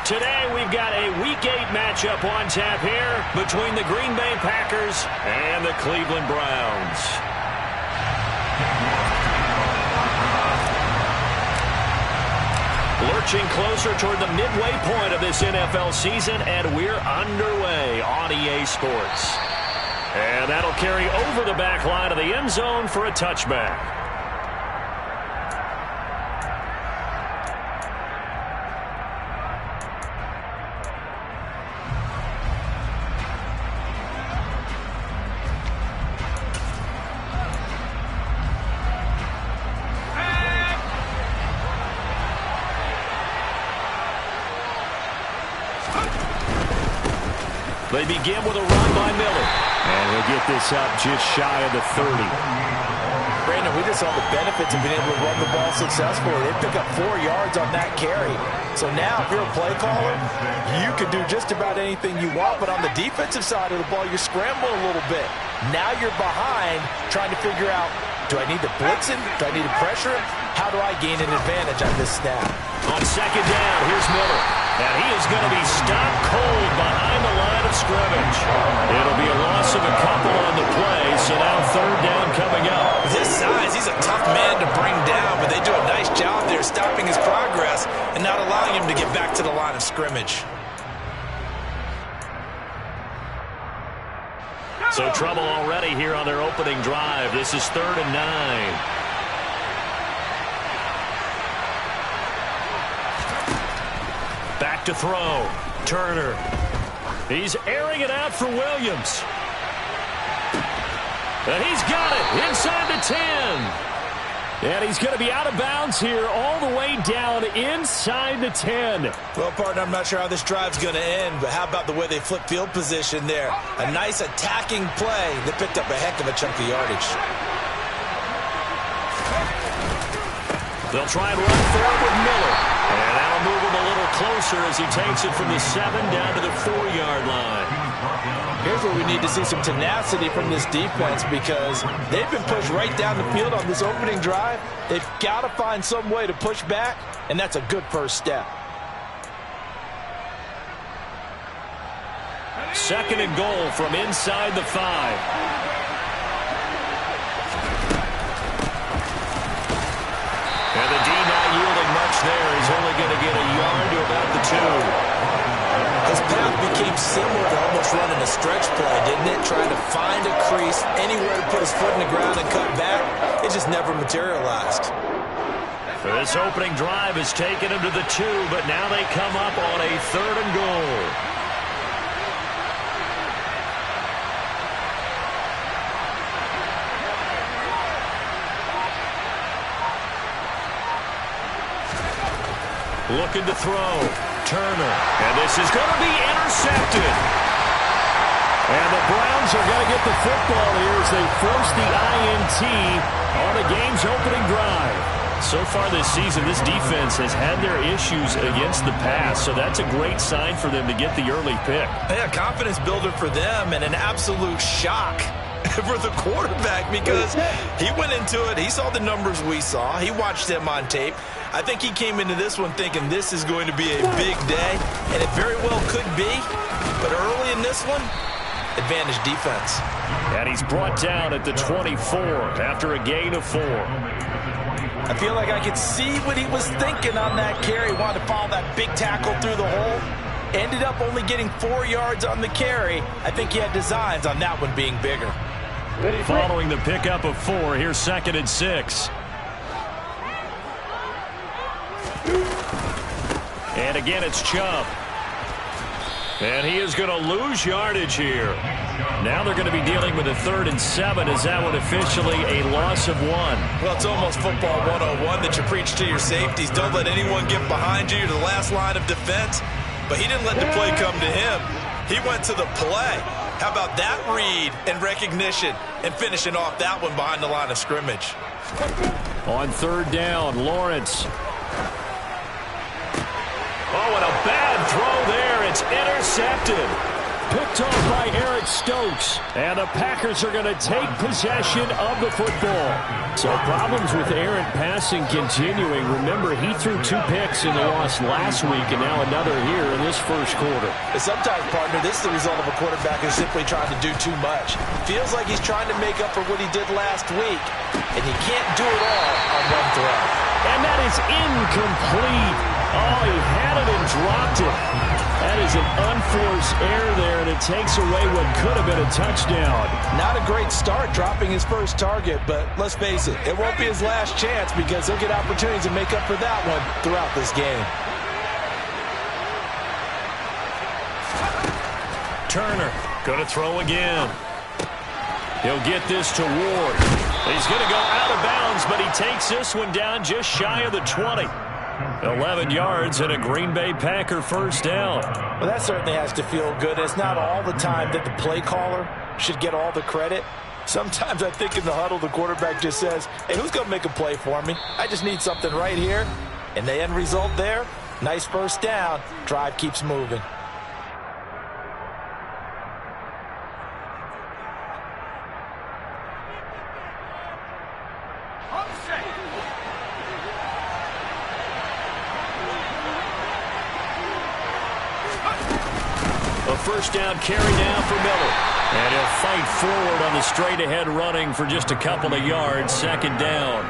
Today we've got a Week 8 matchup on tap here between the Green Bay Packers and the Cleveland Browns. Lurching closer toward the midway point of this NFL season, and we're underway on EA Sports. And that'll carry over the back line of the end zone for a touchback. They begin with a run by Miller. And he'll get this up just shy of the 30. Brandon, we just saw the benefits of being able to run the ball successfully. They pick up 4 yards on that carry. So now, if you're a play caller, you can do just about anything you want. But on the defensive side of the ball, you're scrambling a little bit. Now you're behind trying to figure out, do I need to blitz him? Do I need to pressure him? How do I gain an advantage on this snap? On second down, here's Miller. And he is going to be stopped cold behind the line of scrimmage. It'll be a loss of a couple on the play, so now third down coming up. With his size, he's a tough man to bring down, but they do a nice job there stopping his progress and not allowing him to get back to the line of scrimmage. So trouble already here on their opening drive. This is 3rd and 9. Back to throw. Turner. He's airing it out for Williams. And he's got it inside the 10. And he's going to be out of bounds here all the way down inside the 10. Well, partner, I'm not sure how this drive's going to end, but how about the way they flip field position there? A nice attacking play that picked up a heck of a chunk of yardage. They'll try and run forward with Miller. And that'll move him a little closer as he takes it from the 7 down to the 4-yard line. Here's where we need to see some tenacity from this defense because they've been pushed right down the field on this opening drive. They've got to find some way to push back, and that's a good first step. 2nd and goal from inside the 5. And the D not yielding much there. He's only going to get a yard to about the 2. His path became similar to almost running a stretch play, didn't it? Trying to find a crease, anywhere to put his foot in the ground and cut back. It just never materialized. This opening drive has taken him to the 2, but now they come up on a 3rd and goal. Looking to throw. Turner. And this is going to be intercepted. And the Browns are going to get the football here as they force the INT on the game's opening drive. So far this season, this defense has had their issues against the pass, so that's a great sign for them to get the early pick. Yeah, confidence builder for them and an absolute shock for the quarterback because he went into it. He saw the numbers we saw. He watched them on tape. I think he came into this one thinking this is going to be a big day, and it very well could be. But early in this one, advantage defense. And he's brought down at the 24 after a gain of 4. I feel like I could see what he was thinking on that carry. Wanted to follow that big tackle through the hole. Ended up only getting 4 yards on the carry. I think he had designs on that one being bigger. Following the pickup of 4, here's 2nd and 6. And again, it's Chubb. And he is going to lose yardage here. Now they're going to be dealing with a 3rd and 7. Is that one officially a loss of 1? Well, it's almost football 101 that you preach to your safeties. Don't let anyone get behind you. You're the last line of defense. But he didn't let the play come to him. He went to the play. How about that read and recognition and finishing off that one behind the line of scrimmage? On 3rd down, Lawrence. Oh, and a bad throw there. It's intercepted. Picked off by Eric Stokes. And the Packers are going to take possession of the football. So problems with errant passing continuing. Remember, he threw 2 picks in the loss last week and now another here in this first quarter. And sometimes, partner, this is the result of a quarterback who's simply trying to do too much. Feels like he's trying to make up for what he did last week, and he can't do it all on one throw. And that is incomplete. Oh, he had it and dropped it. That is an unforced error there, and it takes away what could have been a touchdown. Not a great start dropping his first target, but let's face it, it won't be his last chance because he'll get opportunities to make up for that one throughout this game. Turner going to throw again. He'll get this to Ward. He's going to go out of bounds, but he takes this one down just shy of the 20. 11 yards and a Green Bay Packer first down. Well, that certainly has to feel good. It's not all the time that the play caller should get all the credit. Sometimes I think in the huddle the quarterback just says, hey, who's going to make a play for me? I just need something right here. And the end result there, nice first down. Drive keeps moving. First down carry now for Miller. And he'll fight forward on the straight-ahead running for just a couple of yards. Second down.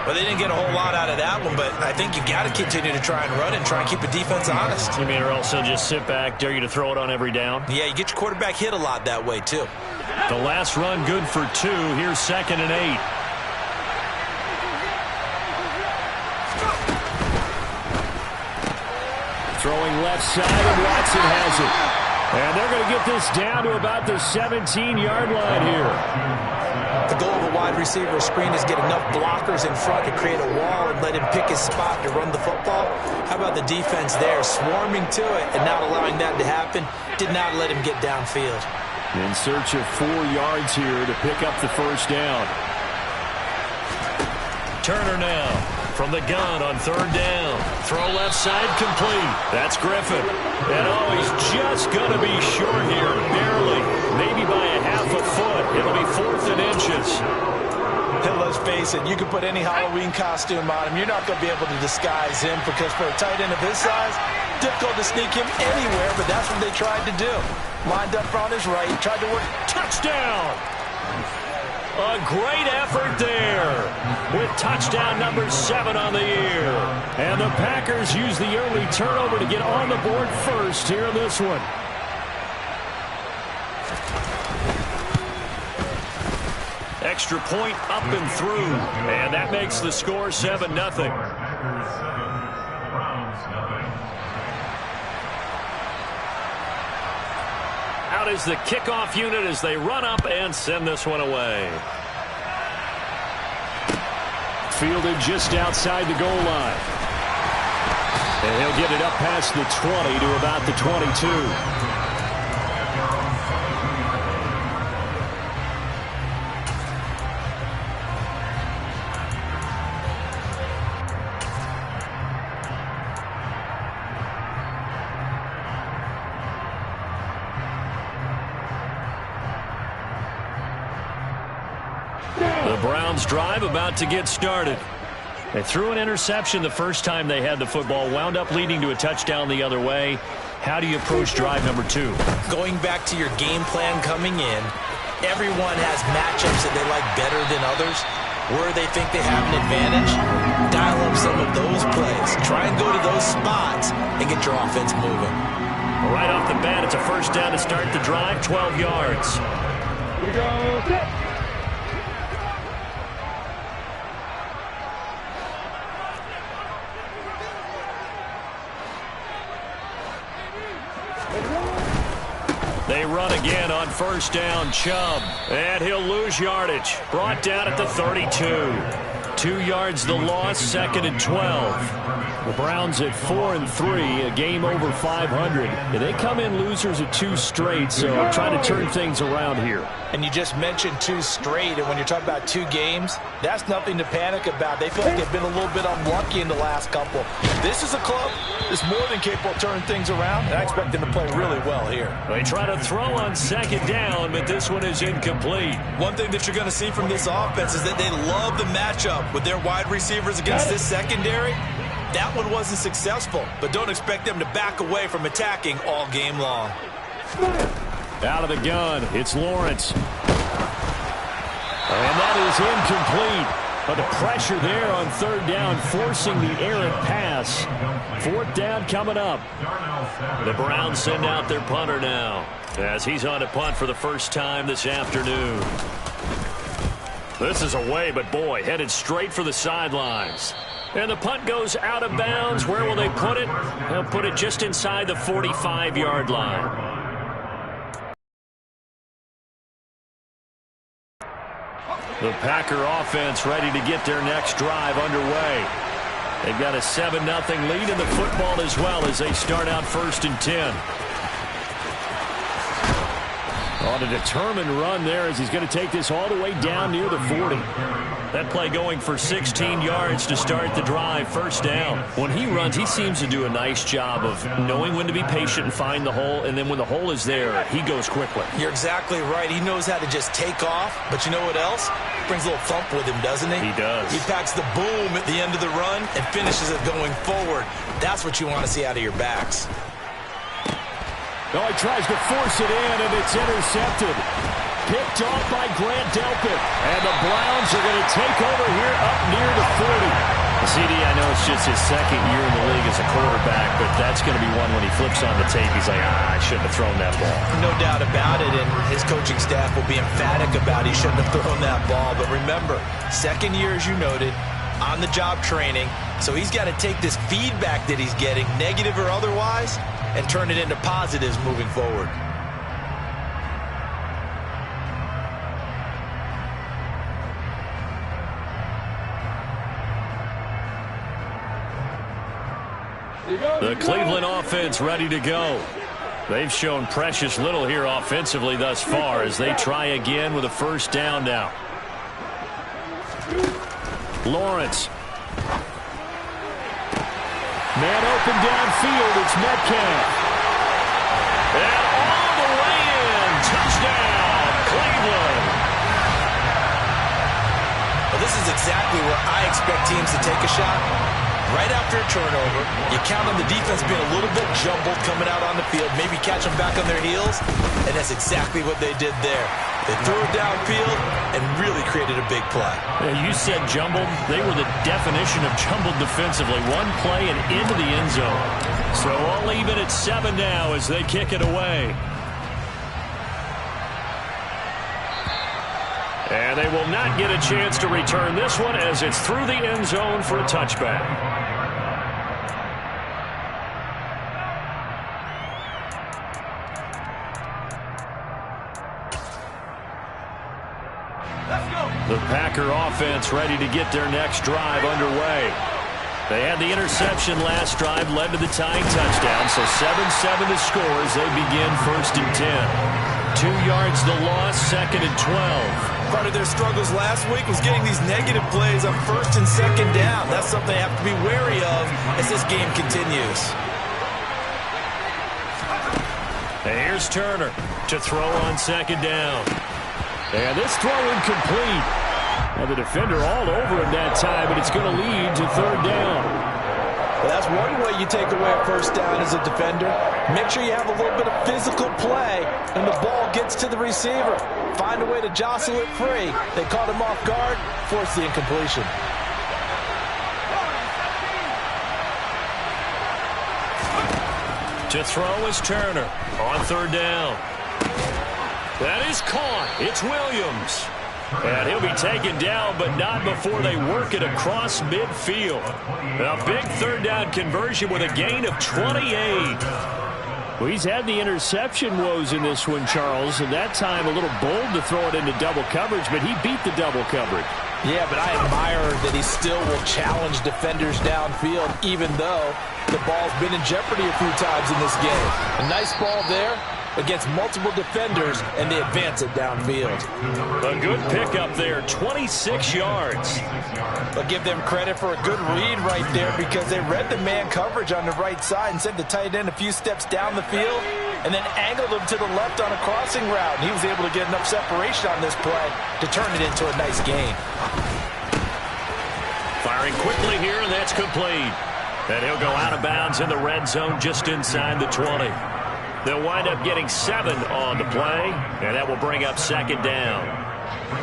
Well, they didn't get a whole lot out of that one, but I think you got to continue to try and run and try and keep the defense honest. You mean, or else they'll just sit back, dare you to throw it on every down? Yeah, you get your quarterback hit a lot that way, too. The last run good for 2. Here's 2nd and 8. Throwing left side, and Watson has it. And they're going to get this down to about the 17-yard line here. The goal of a wide receiver screen is get enough blockers in front to create a wall and let him pick his spot to run the football. How about the defense there, swarming to it and not allowing that to happen? Did not let him get downfield. In search of 4 yards here to pick up the first down. Turner now. From the gun on 3rd down. Throw left side complete. That's Griffin. And oh, he's just going to be short here. Barely. Maybe by a half a foot. It'll be 4th and inches. And let's face it, you can put any Halloween costume on him. You're not going to be able to disguise him because for a tight end of his size, difficult to sneak him anywhere, but that's what they tried to do. Lined up on his right, tried to work. Touchdown! A great effort there with touchdown number 7 on the year. And the Packers use the early turnover to get on the board first here in this one. Extra point up and through. And that makes the score 7-0. Out is the kickoff unit as they run up and send this one away. Fielded just outside the goal line. And he'll get it up past the 20 to about the 22. Browns drive about to get started. They threw an interception the first time they had the football, wound up leading to a touchdown the other way. How do you approach drive number 2? Going back to your game plan coming in, everyone has matchups that they like better than others. Where they think they have an advantage, dial up some of those plays. Try and go to those spots and get your offense moving. Right off the bat, it's a first down to start the drive, 12 yards. Here we go. They run again on first down, Chubb. And he'll lose yardage. Brought down at the 32. 2 yards the loss, 2nd and 12. The Browns at 4-3, a game over 500. And they come in losers of 2 straight, so trying to turn things around here. And you just mentioned 2 straight, and when you're talking about 2 games, that's nothing to panic about. They feel like they've been a little bit unlucky in the last couple. This is a club that's more than capable of turning things around, and I expect them to play really well here. They try to throw on 2nd down, but this one is incomplete. One thing that you're going to see from this offense is that they love the matchup with their wide receivers against this secondary. That one wasn't successful, but don't expect them to back away from attacking all game long. Out of the gun, it's Lawrence. And that is incomplete. But the pressure there on 3rd down, forcing the errant pass. 4th down coming up. The Browns send out their punter now, as he's on to punt for the first time this afternoon. This is away, but boy, headed straight for the sidelines. And the punt goes out of bounds. Where will they put it? They'll put it just inside the 45-yard line. The Packer offense ready to get their next drive underway. They've got a 7-0 lead in the football as well as they start out 1st and 10. On a determined run there as he's going to take this all the way down near the 40. That play going for 16 yards to start the drive, 1st down. When he runs, he seems to do a nice job of knowing when to be patient and find the hole, and then when the hole is there, he goes quickly. You're exactly right. He knows how to just take off, but you know what else? Brings a little thump with him, doesn't he? He does. He packs the boom at the end of the run and finishes it going forward. That's what you want to see out of your backs. Oh, he tries to force it in, and it's intercepted. Picked off by Grant Delpit. And the Browns are going to take over here up near the 40. CD, I know it's just his 2nd year in the league as a quarterback, but that's going to be one when he flips on the tape, he's like, I shouldn't have thrown that ball. No doubt about it, and his coaching staff will be emphatic about he shouldn't have thrown that ball. But remember, 2nd year, as you noted, on-the-job training, so he's got to take this feedback that he's getting, negative or otherwise, and turn it into positives moving forward. The Cleveland offense ready to go. They've shown precious little here offensively thus far as they try again with a 1st down now. Lawrence. Man open downfield, it's Metcalf. And all the way in. Touchdown, Cleveland. Well, this is exactly where I expect teams to take a shot. Right after a turnover, you count on the defense being a little bit jumbled coming out on the field, maybe catch them back on their heels, and that's exactly what they did there. They threw it downfield and really created a big play. Yeah, you said jumbled. They were the definition of jumbled defensively. One play and into the end zone. So all even at 7 now as they kick it away. And they will not get a chance to return this one as it's through the end zone for a touchback. The Packer offense ready to get their next drive underway. They had the interception last drive, led to the tying touchdown, so 7-7 the score as they begin 1st and 10. 2 yards the loss, 2nd and 12. Part of their struggles last week was getting these negative plays on 1st and 2nd down. That's something they have to be wary of as this game continues. And here's Turner to throw on 2nd down. And this throw incomplete. Now the defender all over him that time, but it's going to lead to 3rd down. Well, that's one way you take away a 1st down as a defender. Make sure you have a little bit of physical play and the ball gets to the receiver. Find a way to jostle it free. They caught him off guard, forced the incompletion. To throw is Turner on 3rd down. That is caught. It's Williams. And he'll be taken down, but not before they work it across midfield. A big 3rd down conversion with a gain of 28. Well, he's had the interception woes in this one, Charles, and that time a little bold to throw it into double coverage, but he beat the double coverage. Yeah, but I admire that he still will challenge defenders downfield, even though the ball's been in jeopardy a few times in this game. A nice ball there against multiple defenders, and they advance it downfield. A good pickup there, 26 yards. I'll give them credit for a good read right there because they read the man coverage on the right side and sent the tight end a few steps down the field and then angled him to the left on a crossing route. And he was able to get enough separation on this play to turn it into a nice gain. Firing quickly here, and that's complete. And he'll go out of bounds in the red zone just inside the 20. They'll wind up getting 7 on the play, and that will bring up second down.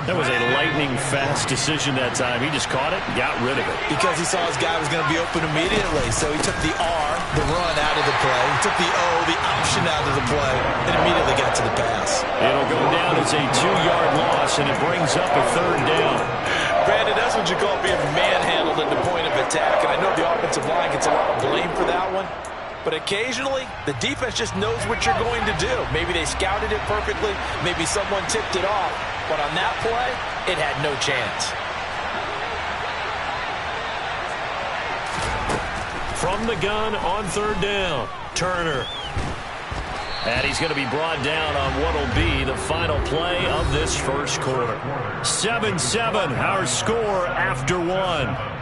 That was a lightning-fast decision that time. He just caught it and got rid of it. Because he saw his guy was going to be open immediately, so he took the R, the run, out of the play. He took the O, the option, out of the play, and immediately got to the pass. It'll go down as a 2-yard loss, and it brings up a third down. Brandon, that's what you call being manhandled at the point of attack, and I know the offensive line gets a lot of blame for that one. But occasionally, the defense just knows what you're going to do. Maybe they scouted it perfectly. Maybe someone tipped it off. But on that play, it had no chance. From the gun on third down, Turner. And he's going to be brought down on what will be the final play of this first quarter. 7-7, our score after 1.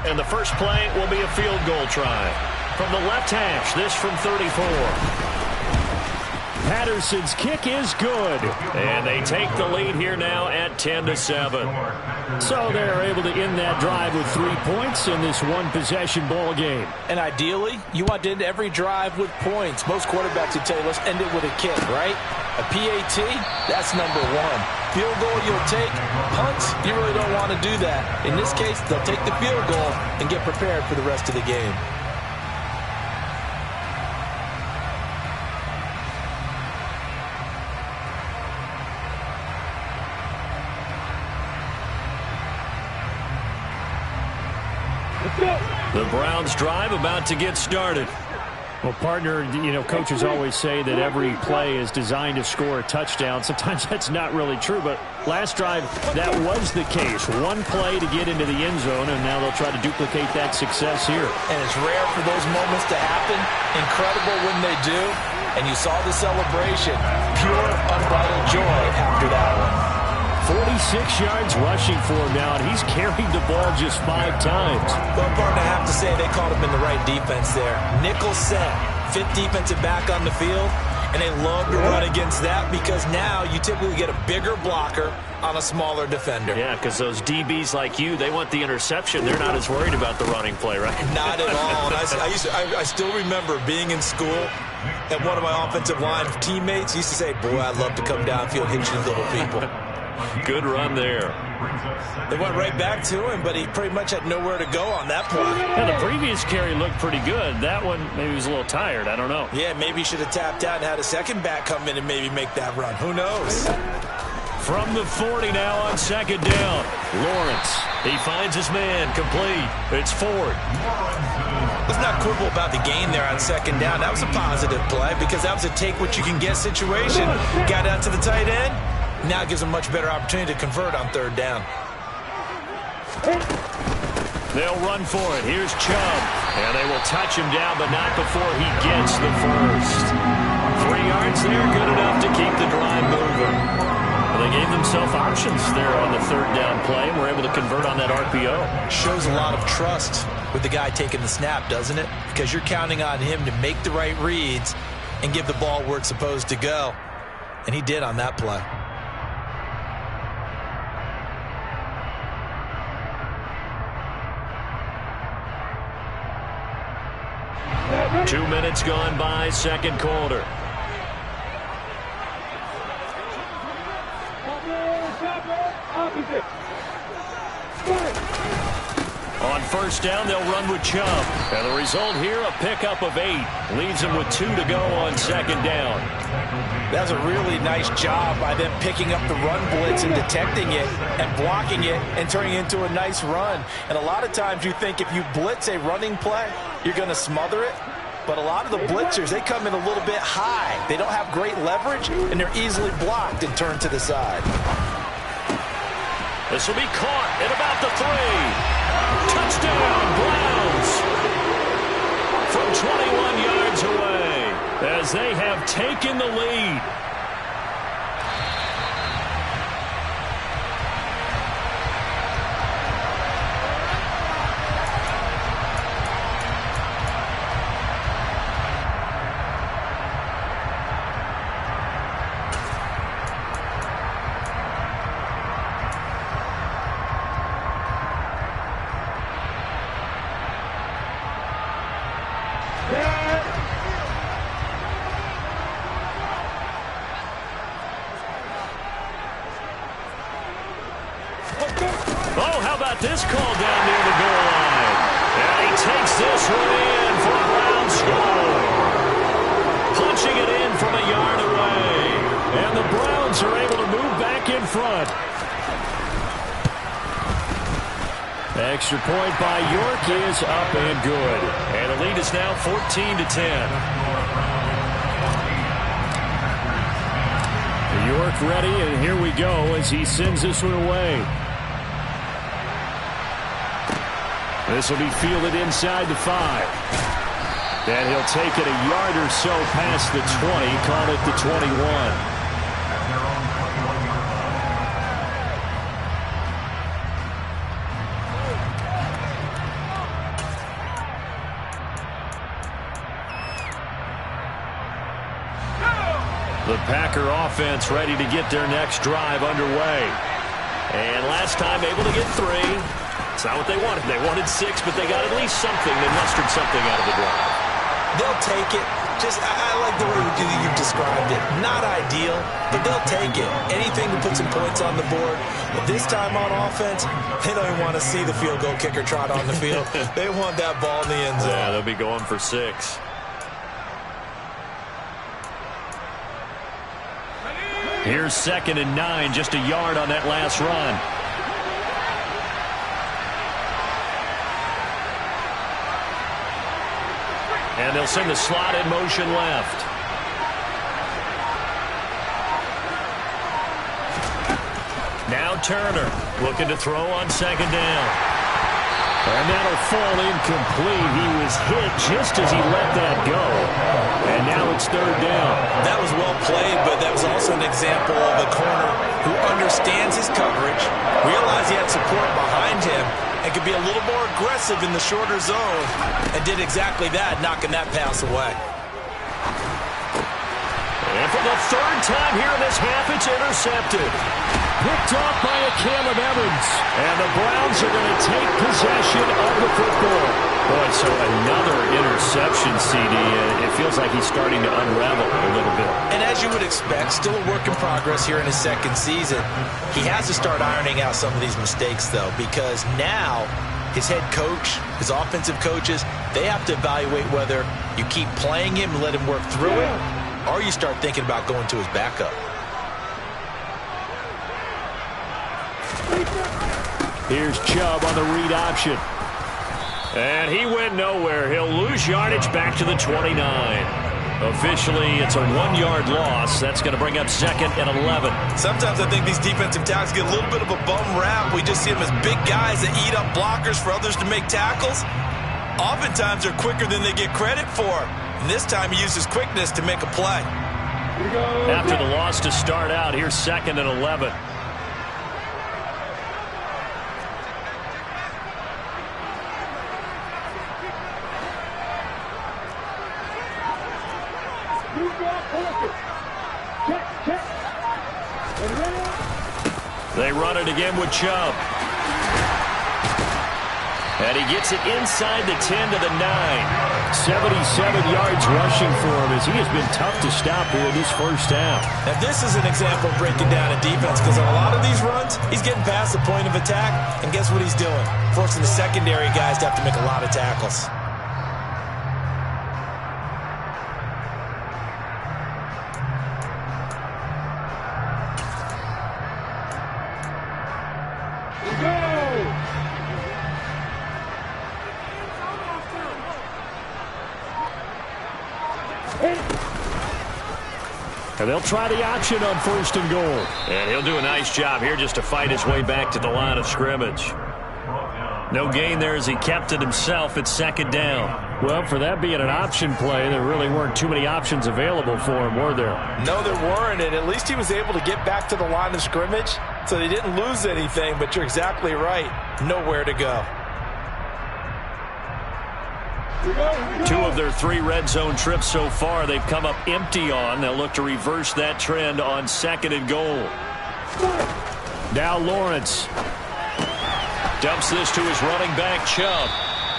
And the first play will be a field goal try. From the left hash, this from 34. Patterson's kick is good. And they take the lead here now at 10-7. So they're able to end that drive with 3 points in this one-possession ball game. And ideally, you want to end every drive with points. Most quarterbacks would tell you, let's end it with a kick, right? A PAT, that's number 1. Field goal you'll take. Punts, you really don't want to do that. In this case, they'll take the field goal and get prepared for the rest of the game. The Browns drive about to get started. Well, partner, coaches always say that every play is designed to score a touchdown. Sometimes that's not really true, but last drive, that was the case. One play to get into the end zone, and now they'll try to duplicate that success here. And it's rare for those moments to happen. Incredible when they do. And you saw the celebration. Pure, unbridled joy after that one. 46 yards rushing for him now, and he's carried the ball just 5 times. Well, partner, I have to say they caught him in the right defense there. Nickel set, 5th defensive back on the field, and they love to run against that because now you typically get a bigger blocker on a smaller defender. Yeah, because those DBs like you, they want the interception. They're not as worried about the running play, right? Not at all. And I still remember being in school, and one of my offensive line teammates used to say, boy, I'd love to come downfield and hit you little people. Good run there. They went right back to him, but he pretty much had nowhere to go on that play. Yeah, the previous carry looked pretty good. That one, maybe he was a little tired. I don't know. Yeah, maybe he should have tapped out and had a second back come in and maybe make that run. Who knows? From the 40 now on second down. Lawrence, he finds his man, complete. It's Ford. Let's not quibble about the gain there on second down. That was a positive play because that was a take-what-you-can-get situation. Got out to the tight end. Now it gives them a much better opportunity to convert on third down. They'll run for it. Here's Chubb. And they will touch him down, but not before he gets the first. 3 yards there, good enough to keep the drive moving. Well, they gave themselves options there on the third down play and were able to convert on that RPO. Shows a lot of trust with the guy taking the snap, doesn't it? Because you're counting on him to make the right reads and give the ball where it's supposed to go. And he did on that play. 2 minutes gone by, second quarter. On first down, they'll run with Chubb. And the result here, a pickup of 8. Leaves them with 2 to go on second down. That's a really nice job by them picking up the run blitz and detecting it and blocking it and turning it into a nice run. And a lot of times you think if you blitz a running play, you're going to smother it. But a lot of the blitzers, they come in a little bit high. They don't have great leverage, and they're easily blocked and turned to the side. This will be caught at about the 3. Touchdown, Browns! From 21 yards away as they have taken the lead. Oh, how about this call down near the goal line? And he takes this one in for a Brown score. Punching it in from a yard away. And the Browns are able to move back in front. Extra point by York is up and good. And the lead is now 14-10. York ready, and here we go as he sends this one away. This will be fielded inside the 5. And he'll take it a yard or so past the 20, call it the 21. The Packer offense ready to get their next drive underway. And last time able to get 3. It's not what they wanted. They wanted 6, but they got at least something. They mustered something out of the drive. They'll take it. I like the way you've described it. Not ideal, but they'll take it. Anything to put some points on the board. But this time on offense, they don't even want to see the field goal kicker trot on the field. They want that ball in the end zone. Yeah, they'll be going for 6. Here's 2nd and 9, just a yard on that last run. And they'll send the slot in motion left. Now Turner looking to throw on 2nd down. And that'll fall incomplete. He was hit just as he let that go. And now it's 3rd down. That was well played, but that was also an example of a corner who understands his coverage, realized he had support behind him, and could be a little more aggressive in the shorter zone, and did exactly that, knocking that pass away. And for the 3rd time here in this half, it's intercepted. Picked off by a Caleb Evans. And the Browns are going to take possession of the football. Boy, so another interception, CD. It feels like he's starting to unravel a little bit. And as you would expect, still a work in progress here in his 2nd season. He has to start ironing out some of these mistakes, though, because now his head coach, his offensive coaches, they have to evaluate whether you keep playing him and let him work through it, or you start thinking about going to his backup. Here's Chubb on the read option. And he went nowhere. He'll lose yardage back to the 29. Officially, it's a 1-yard loss. That's going to bring up 2nd and 11. Sometimes I think these defensive tackles get a little bit of a bum rap. We just see them as big guys that eat up blockers for others to make tackles. Oftentimes, they're quicker than they get credit for. And this time, he uses quickness to make a play. After the loss to start out, here's 2nd and 11. They run it again with Chubb. And he gets it inside the 10 to the 9. 77 yards rushing for him as he has been tough to stop here this first half. Now, this is an example of breaking down a defense because on a lot of these runs, he's getting past the point of attack, and guess what he's doing? Forcing the secondary guys to have to make a lot of tackles. And they'll try the option on 1st and goal. And he'll do a nice job here just to fight his way back to the line of scrimmage. No gain there as he kept it himself at 2nd down. Well, for that being an option play, there really weren't too many options available for him, were there? No, there weren't, and at least he was able to get back to the line of scrimmage, so they didn't lose anything, but you're exactly right. Nowhere to go. 2 of their 3 red zone trips so far they've come up empty on. They'll look to reverse that trend on 2nd and goal. Now Lawrence dumps this to his running back, Chubb.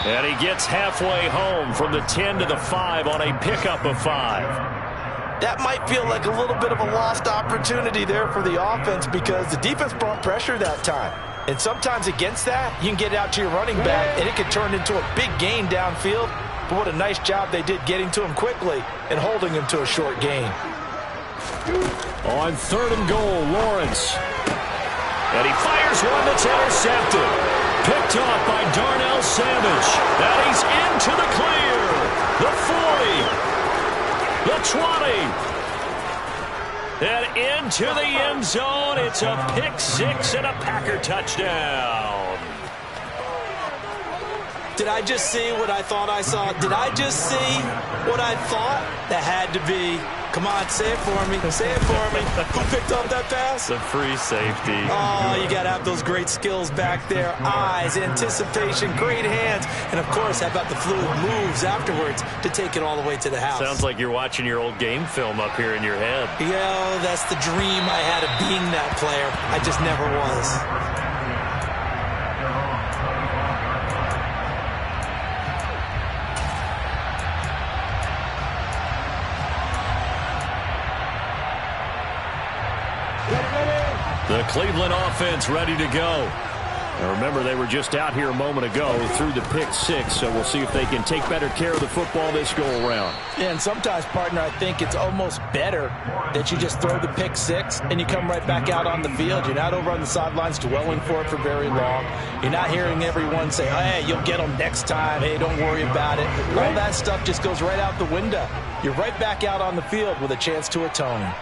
And he gets halfway home from the 10 to the 5 on a pickup of 5. That might feel like a little bit of a lost opportunity there for the offense because the defense brought pressure that time. And sometimes against that, you can get out to your running back, and it can turn into a big gain downfield. But what a nice job they did getting to him quickly and holding him to a short gain. On 3rd and goal, Lawrence. And he fires one that's intercepted. Picked off by Darnell Savage. And he's into the clear. The 40. The 20. And into the end zone. It's a pick 6 and a Packer touchdown. Did I just see what I thought I saw? Did I just see what I thought? That had to be. Come on, say it for me. Say it for me. Who picked up that pass? The free safety. Oh, you got to have those great skills back there. Eyes, anticipation, great hands. And, of course, how about the fluid moves afterwards to take it all the way to the house? Sounds like you're watching your old game film up here in your head. Yeah, that's the dream I had of being that player. I just never was. The Cleveland offense ready to go. Now remember, they were just out here a moment ago through the pick 6, so we'll see if they can take better care of the football this go-around. Yeah, and sometimes, partner, I think it's almost better that you just throw the pick 6 and you come right back out on the field. You're not over on the sidelines dwelling for it for very long. You're not hearing everyone say, hey, you'll get them next time. Hey, don't worry about it. All that stuff just goes right out the window. You're right back out on the field with a chance to atone.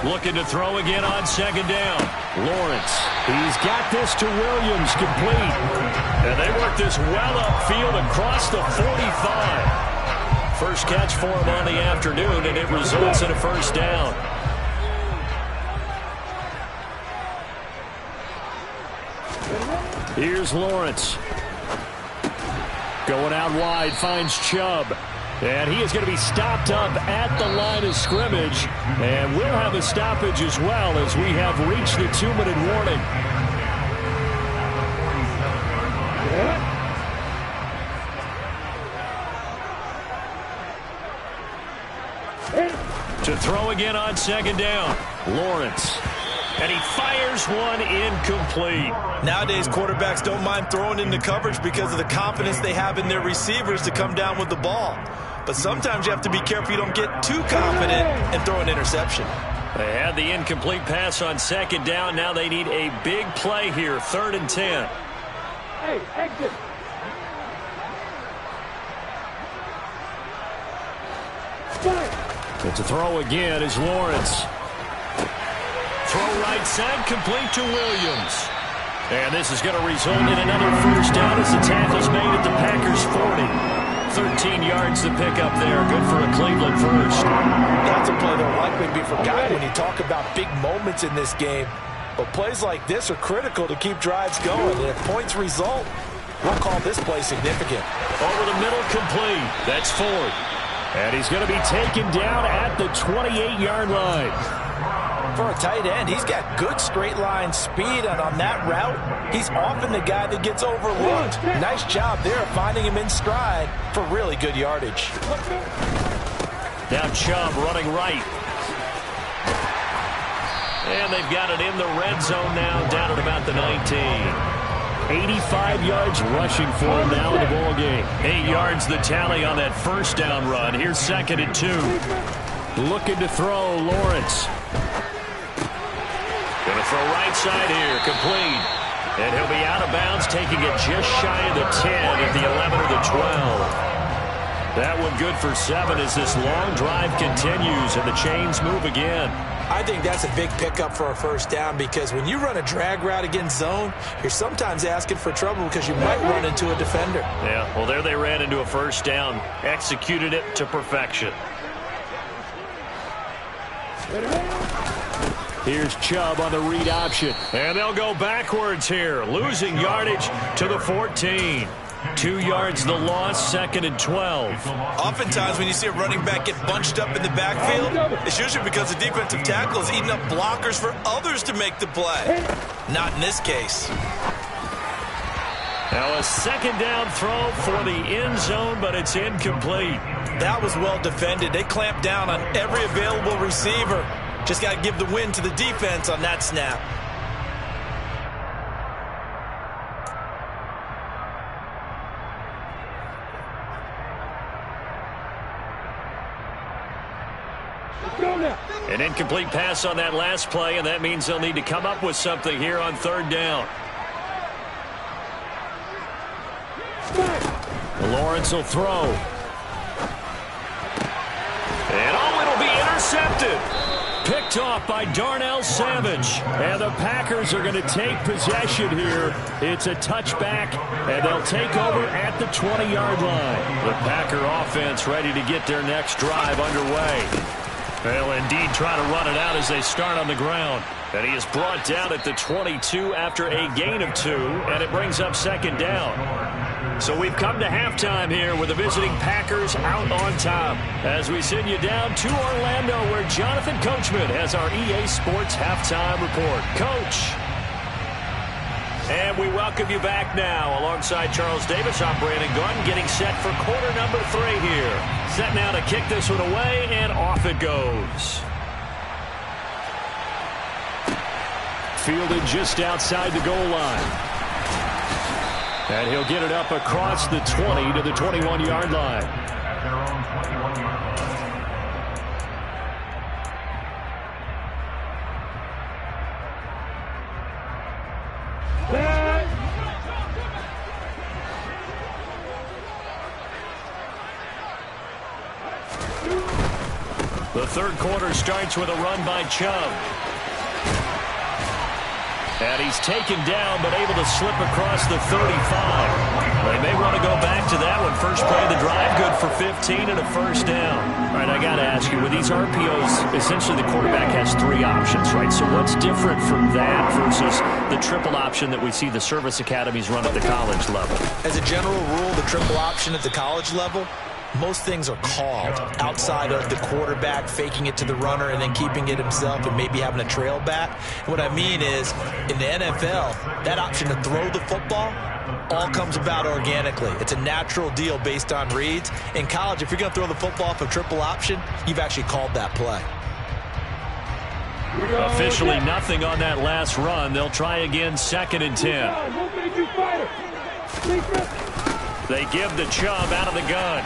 Looking to throw again on 2nd down. Lawrence, he's got this to Williams, complete. And they work this well upfield across the 45. First catch for him on the afternoon, and it results in a 1st down. Here's Lawrence. Going out wide, finds Chubb. And he is going to be stopped up at the line of scrimmage. And we'll have a stoppage as well as we have reached the 2-minute warning. To throw again on 2nd down. Lawrence. And he fires one incomplete. Nowadays, quarterbacks don't mind throwing into coverage because of the confidence they have in their receivers to come down with the ball. But sometimes you have to be careful you don't get too confident and throw an interception. They had the incomplete pass on 2nd down. Now they need a big play here, 3rd and 10. Hey, exit. But to throw again is Lawrence. Throw right side, complete to Williams. And this is going to result in another 1st down as the tackle's made at the Packers' 40. 13 yards to pick up there. Good for a Cleveland 1st. That's a play that will likely be forgotten when you talk about big moments in this game. But plays like this are critical to keep drives going. And if points result, we'll call this play significant. Over the middle, complete. That's Ford. And he's going to be taken down at the 28-yard line. for a tight end, he's got good straight line speed, and on that route, he's often the guy that gets overlooked. Nice job there finding him in stride for really good yardage. Now Chubb running right. And they've got it in the red zone now, down at about the 19. 85 yards rushing for him now in the ball game. 8 yards the tally on that first down run. Here's 2nd and 2. Looking to throw, Lawrence. Going to throw right side here, complete. And he'll be out of bounds, taking it just shy of the 10 at the 11 or the 12. That one good for 7 as this long drive continues and the chains move again. I think that's a big pickup for a first down, because when you run a drag route against zone, you're sometimes asking for trouble because you might run into a defender. Yeah, well, there they ran into a first down. Executed it to perfection. Here's Chubb on the read option. And they'll go backwards here, losing yardage to the 14. 2 yards the loss, 2nd and 12. Oftentimes when you see a running back get bunched up in the backfield, it's usually because the defensive tackle is eating up blockers for others to make the play. Not in this case. Now a 2nd down throw for the end zone, but it's incomplete. That was well defended. They clamped down on every available receiver. Just got to give the win to the defense on that snap. An incomplete pass on that last play, and that means they'll need to come up with something here on 3rd down. Lawrence will throw. And it'll be intercepted. Picked off by Darnell Savage. And the Packers are going to take possession here. It's a touchback, and they'll take over at the 20-yard line. The Packer offense ready to get their next drive underway. They'll indeed try to run it out as they start on the ground. And he is brought down at the 22 after a gain of 2, and it brings up 2nd down. So we've come to halftime here with the visiting Packers out on top. As we send you down to Orlando, where Jonathan Coachman has our EA Sports halftime report. Coach. And we welcome you back now. Alongside Charles Davis, I'm Brandon Gordon, getting set for quarter number 3 here. Set now to kick this one away, and off it goes. Fielded just outside the goal line. And he'll get it up across the 20 to the 21-yard line. The 3rd quarter starts with a run by Chubb. And he's taken down, but able to slip across the 35. They may want to go back to that one. First play of the drive, good for 15 and a first down. All right, I got to ask you, with these RPOs, essentially the quarterback has 3 options, right? So what's different from that versus the triple option that we see the service academies run at the college level? As a general rule, the triple option at the college level, most things are called outside of the quarterback faking it to the runner and then keeping it himself and maybe having a trail back. What I mean is, in the NFL, that option to throw the football all comes about organically. It's a natural deal based on reads. In college, if you're going to throw the football off a triple option, you've actually called that play. Officially nothing on that last run. They'll try again, 2nd and 10. They give the Chubb out of the gun.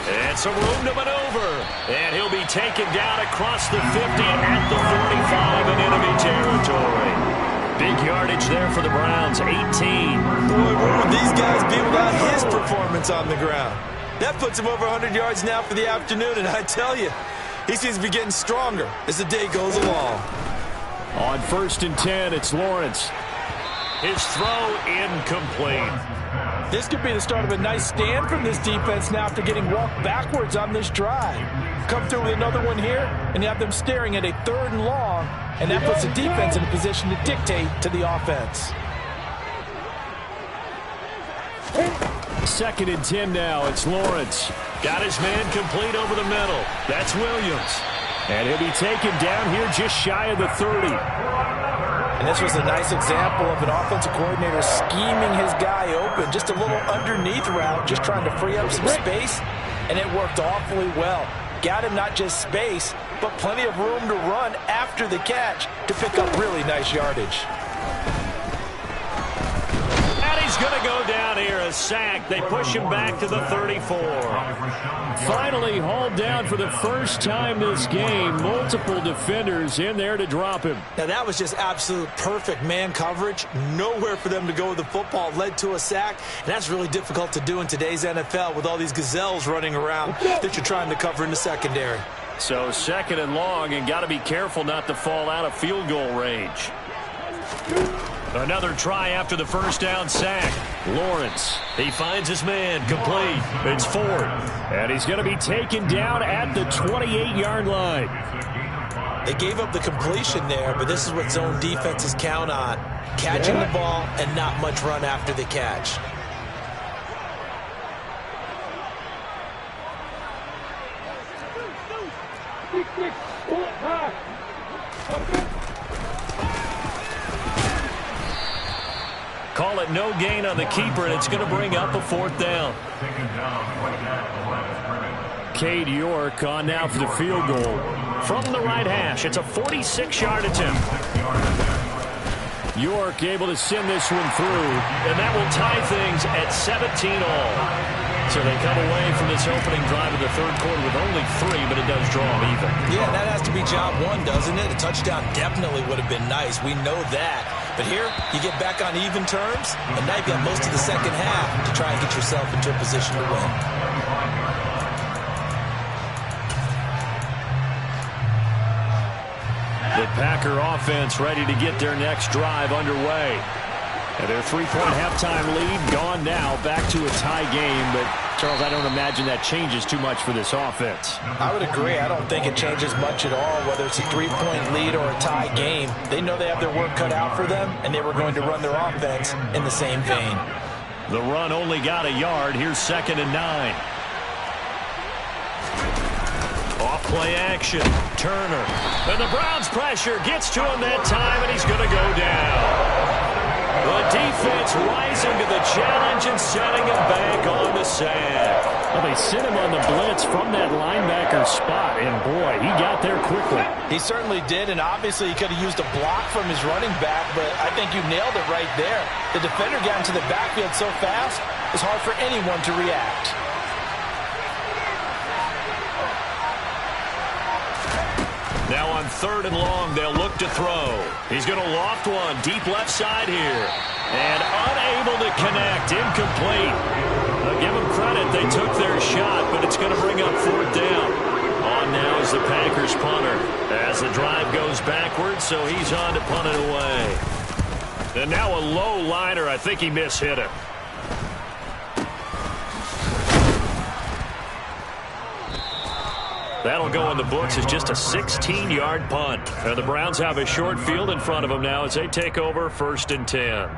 And some room to maneuver. And he'll be taken down across the 50 at the 45 in enemy territory. Big yardage there for the Browns, 18. Boy, where would these guys be without his performance on the ground? That puts him over 100 yards now for the afternoon, and I tell you, he seems to be getting stronger as the day goes along. On 1st and 10, it's Lawrence. His throw incomplete. This could be the start of a nice stand from this defense now after getting walked backwards on this drive. Come through with another one here, and you have them staring at a 3rd and long, and that puts the defense in a position to dictate to the offense. 2nd and 10 now. It's Lawrence. Got his man complete over the middle. That's Williams. And he'll be taken down here just shy of the 30. And this was a nice example of an offensive coordinator scheming his guy open. Just a little underneath route, just trying to free up some space. And it worked awfully well. Got him not just space, but plenty of room to run after the catch to pick up really nice yardage. And he's going to go down here, a sack. They push him back to the 34. Finally hauled down for the first time this game. Multiple defenders in there to drop him. Now that was just absolute perfect man coverage. Nowhere for them to go with the football. Led to a sack. And that's really difficult to do in today's NFL with all these gazelles running around that you're trying to cover in the secondary. So 2nd and long, and got to be careful not to fall out of field goal range. Another try after the first down sack. Lawrence, he finds his man, complete. It's 4th. And he's going to be taken down at the 28-yard line. They gave up the completion there, but this is what zone defenses count on. Catching the ball and not much run after the catch. Call it no gain on the keeper, and it's going to bring up a 4th down. Cade York on now for the field goal. From the right hash, it's a 46-yard attempt. York able to send this one through, and that will tie things at 17-all. So they come away from this opening drive of the 3rd quarter with only 3, but it does draw them even. Yeah, that has to be job 1, doesn't it? A touchdown definitely would have been nice. We know that. But here, you get back on even terms, and now you've got most of the second half to try and get yourself into a position to win. The Packer offense ready to get their next drive underway. And their 3-point halftime lead gone now, back to a tie game. But, Charles, I don't imagine that changes too much for this offense. I would agree. I don't think it changes much at all, whether it's a 3-point lead or a tie game. They know they have their work cut out for them, and they were going to run their offense in the same vein. The run only got a yard. Here's 2nd and 9. Off-play action. Turner. And the Browns' pressure gets to him that time, and he's going to go down. The defense rising to the challenge and setting him back on the sack. Well, they sent him on the blitz from that linebacker spot, and boy, he got there quickly. He certainly did, and obviously he could have used a block from his running back, but I think you nailed it right there. The defender got into the backfield so fast, it's hard for anyone to react. Now on 3rd and long, they'll look to throw. He's going to loft one deep left side here. And unable to connect. Incomplete. I'll give them credit. They took their shot, but it's going to bring up 4th down. On now is the Packers punter. As the drive goes backwards, so he's on to punt it away. And now a low liner. I think he mishit it. That'll go in the books as just a 16-yard punt. And the Browns have a short field in front of them now as they take over 1st and 10.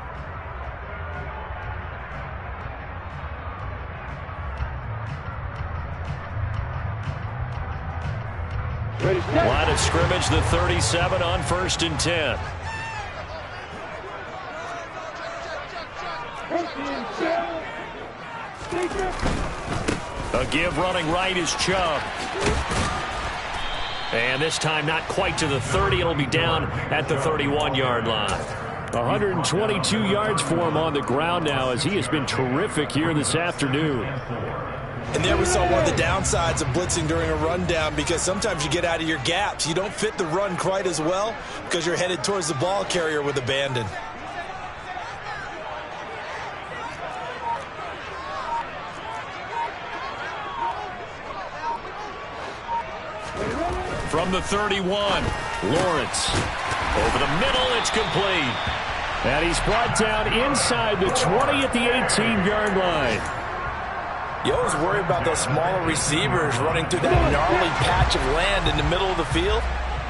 Line of scrimmage, the 37 on 1st and 10. A give running right is Chubb. And this time not quite to the 30. It'll be down at the 31-yard line. 122 yards for him on the ground now as he has been terrific here this afternoon. And there we saw one of the downsides of blitzing during a rundown, because sometimes you get out of your gaps. You don't fit the run quite as well because you're headed towards the ball carrier with abandon. From the 31, Lawrence. Over the middle, it's complete. And he's brought down inside the 20 at the 18-yard line. You always worry about those smaller receivers running through that gnarly patch of land in the middle of the field.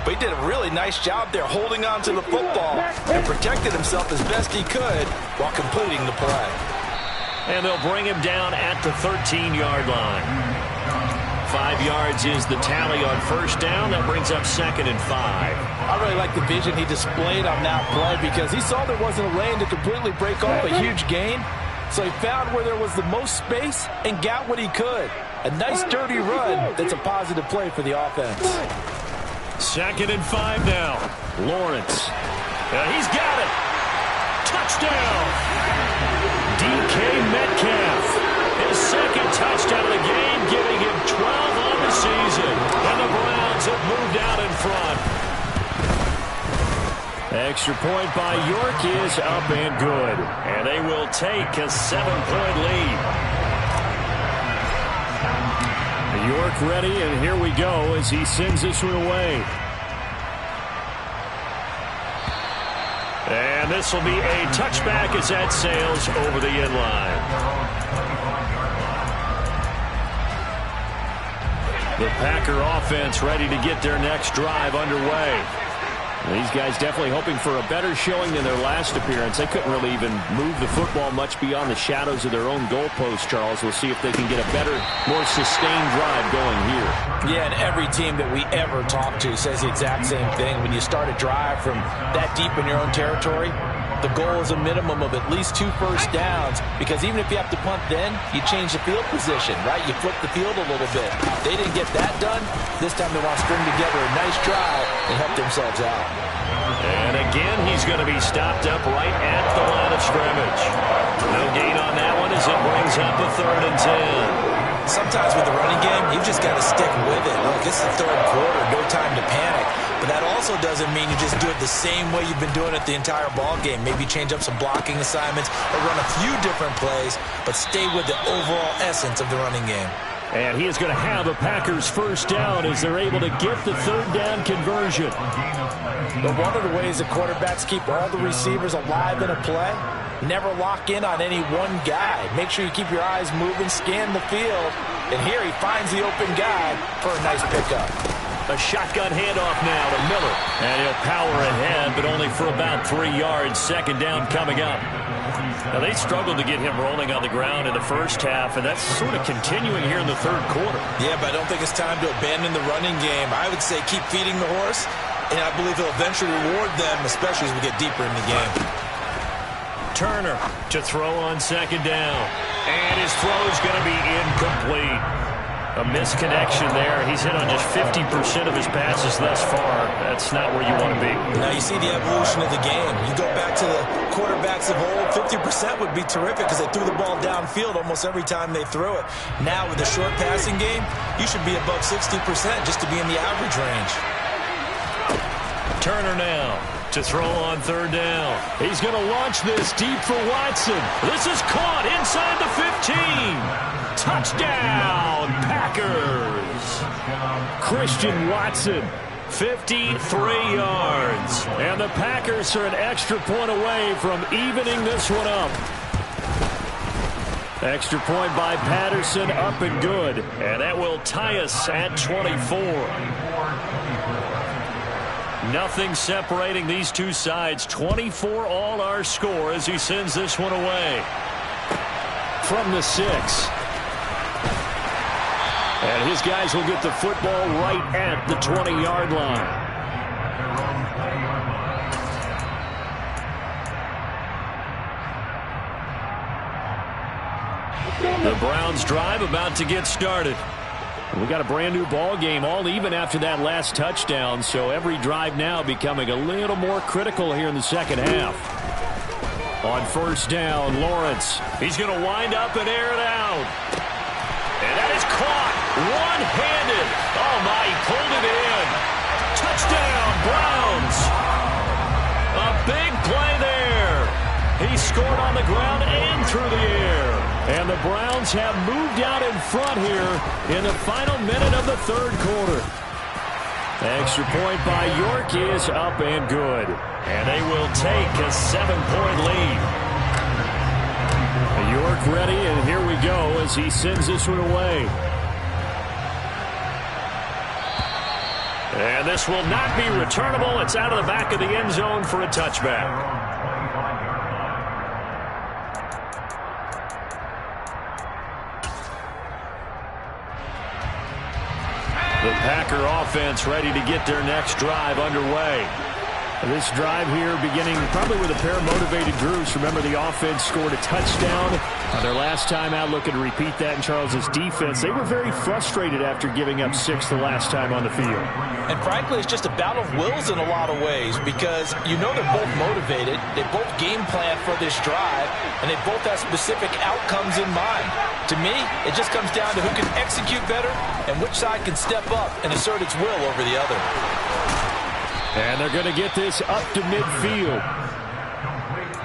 But he did a really nice job there holding on to the football and protected himself as best he could while completing the play. And they'll bring him down at the 13-yard line. 5 yards is the tally on first down. That brings up 2nd and 5. I really like the vision he displayed on that play because he saw there wasn't a lane to completely break off a huge gain. So he found where there was the most space and got what he could. A nice dirty run that's a positive play for the offense. 2nd and 5 now. Lawrence. He's got it. Touchdown. DK Metcalf. His 2nd touchdown of the game, giving him 12 on the season. And the Browns have moved out in front. Extra point by York is up and good. And they will take a 7-point lead. York ready, and here we go as he sends this one away. And this will be a touchback as that sails over the end line. The Packer offense ready to get their next drive underway. These guys definitely hoping for a better showing than their last appearance. They couldn't really even move the football much beyond the shadows of their own goalpost, Charles. We'll see if they can get a better, more sustained drive going here. Yeah, and every team that we ever talk to says the exact same thing. When you start a drive from that deep in your own territory, the goal is a minimum of at least 2 first downs, because even if you have to punt then, you change the field position, right? You flip the field a little bit. They didn't get that done. This time they want to string together a nice drive and help themselves out. And again, he's going to be stopped up right at the line of scrimmage. No gain on that one as it brings up a 3rd and 10. Sometimes with the running game, you've just got to stick with it. Look, it's the 3rd quarter, no time to panic. But that also doesn't mean you just do it the same way you've been doing it the entire ball game. Maybe change up some blocking assignments or run a few different plays, but stay with the overall essence of the running game. And he is going to have a Packers first down as they're able to get the 3rd down conversion. But one of the ways that quarterbacks keep all the receivers alive in a play, never lock in on any one guy. Make sure you keep your eyes moving, scan the field. And here he finds the open guy for a nice pickup. A shotgun handoff now to Miller. And he'll power ahead, but only for about 3 yards. 2nd down coming up. Now, they struggled to get him rolling on the ground in the first half, and that's sort of continuing here in the 3rd quarter. Yeah, but I don't think it's time to abandon the running game. I would say keep feeding the horse, and I believe he'll eventually reward them, especially as we get deeper in the game. Turner to throw on 2nd down. And his throw is going to be incomplete. A misconnection there. He's hit on just 50% of his passes thus far. That's not where you want to be. Now you see the evolution of the game. You go back to the quarterbacks of old, 50% would be terrific because they threw the ball downfield almost every time they threw it. Now with the short passing game, you should be above 60% just to be in the average range. Turner now to throw on 3rd down. He's going to launch this deep for Watson. This is caught inside the 15. Touchdown, Packers. Christian Watson, 53 yards. And the Packers are an extra point away from evening this one up. Extra point by Patterson, up and good. And that will tie us at 24. Nothing separating these two sides. 24 all our score as he sends this one away. From the 6. And his guys will get the football right at the 20-yard line. The Browns drive about to get started. We got a brand new ball game, all even after that last touchdown, so every drive now becoming a little more critical here in the 2nd half. On 1st down, Lawrence. He's going to wind up and air it out. And that is caught one-handed. Oh, my, he pulled it in. Touchdown, Browns. A big play there. He scored on the ground and through the air. And the Browns have moved out in front here in the final minute of the 3rd quarter. Extra point by York is up and good. And they will take a 7-point lead. York ready, and here we go as he sends this one away. And this will not be returnable. It's out of the back of the end zone for a touchback. The Packer offense ready to get their next drive underway. This drive here beginning probably with a pair of motivated groups. Remember, the offense scored a touchdown their last time out, looking to repeat that in Charles's defense. They were very frustrated after giving up 6 the last time on the field. And frankly, it's just a battle of wills in a lot of ways because you know they're both motivated. They both game plan for this drive, and they both have specific outcomes in mind. To me, it just comes down to who can execute better and which side can step up and assert its will over the other. And they're going to get this up to midfield.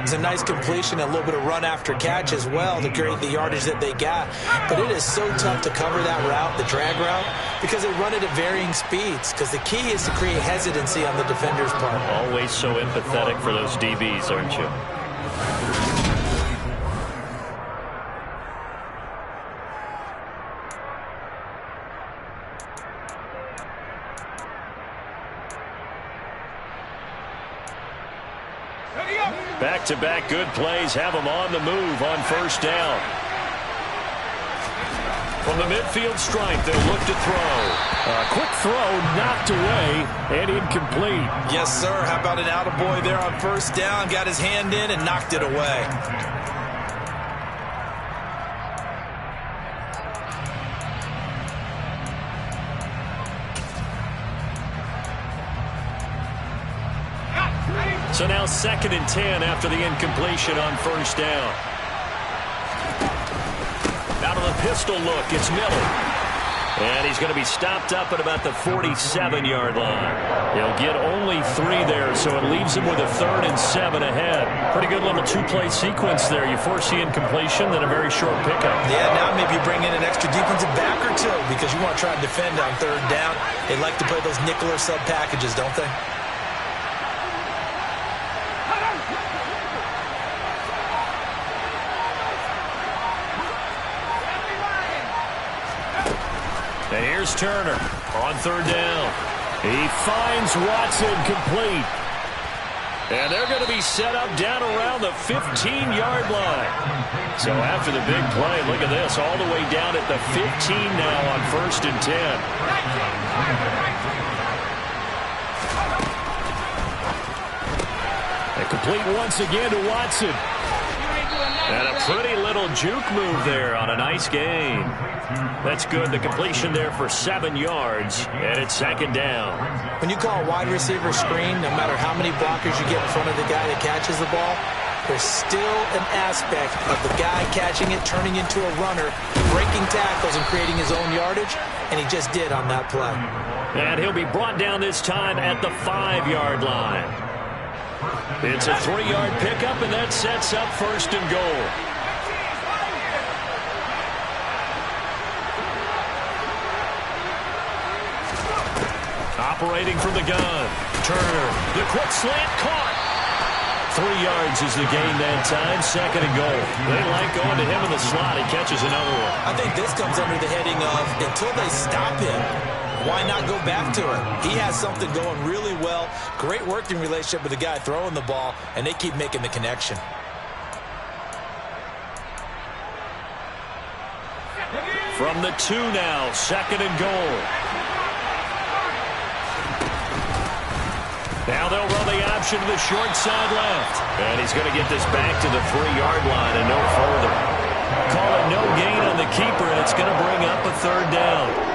It's a nice completion, a little bit of run after catch as well to create the yardage that they got. But it is so tough to cover that route, the drag route, because they run it at varying speeds. Because the key is to create hesitancy on the defender's part. Always so empathetic for those DBs, aren't you? Back-to-back good plays have them on the move on first down. From the midfield stripe, they'll look to throw. A quick throw knocked away and incomplete. Yes, sir. How about an attaboy there on first down? Got his hand in and knocked it away. So now 2nd and 10 after the incompletion on first down. Out of the pistol look, it's Miller. And he's going to be stopped up at about the 47-yard line. He'll get only 3 there, so it leaves him with a 3rd and 7 ahead. Pretty good little 2-play sequence there. You force the incompletion, then a very short pickup. Yeah, now maybe you bring in an extra defensive back or two because you want to try to defend on 3rd down. They like to play those nickel or sub packages, don't they? And here's Turner on 3rd down. He finds Watson complete. And they're going to be set up down around the 15-yard line. So after the big play, look at this, all the way down at the 15 now on 1st and 10. And complete once again to Watson. And a pretty little juke move there on a nice game. That's good. The completion there for 7 yards, and it's 2nd down. When you call a wide receiver screen, no matter how many blockers you get in front of the guy that catches the ball, there's still an aspect of the guy catching it, turning into a runner, breaking tackles and creating his own yardage, and he just did on that play. And he'll be brought down this time at the 5-yard line. It's a 3-yard pickup, and that sets up 1st and goal. Operating from the gun. Turner, the quick slant caught. 3 yards is the gain that time. 2nd and goal. They like going to him in the slot. He catches another one. I think this comes under the heading of until they stop him, why not go back to it? He has something going really well. Great working relationship with the guy throwing the ball, and they keep making the connection. From the 2 now, 2nd and goal. Now they'll run the option to the short side left. And he's going to get this back to the 3-yard line and no further. Call it no gain on the keeper, and it's going to bring up a 3rd down.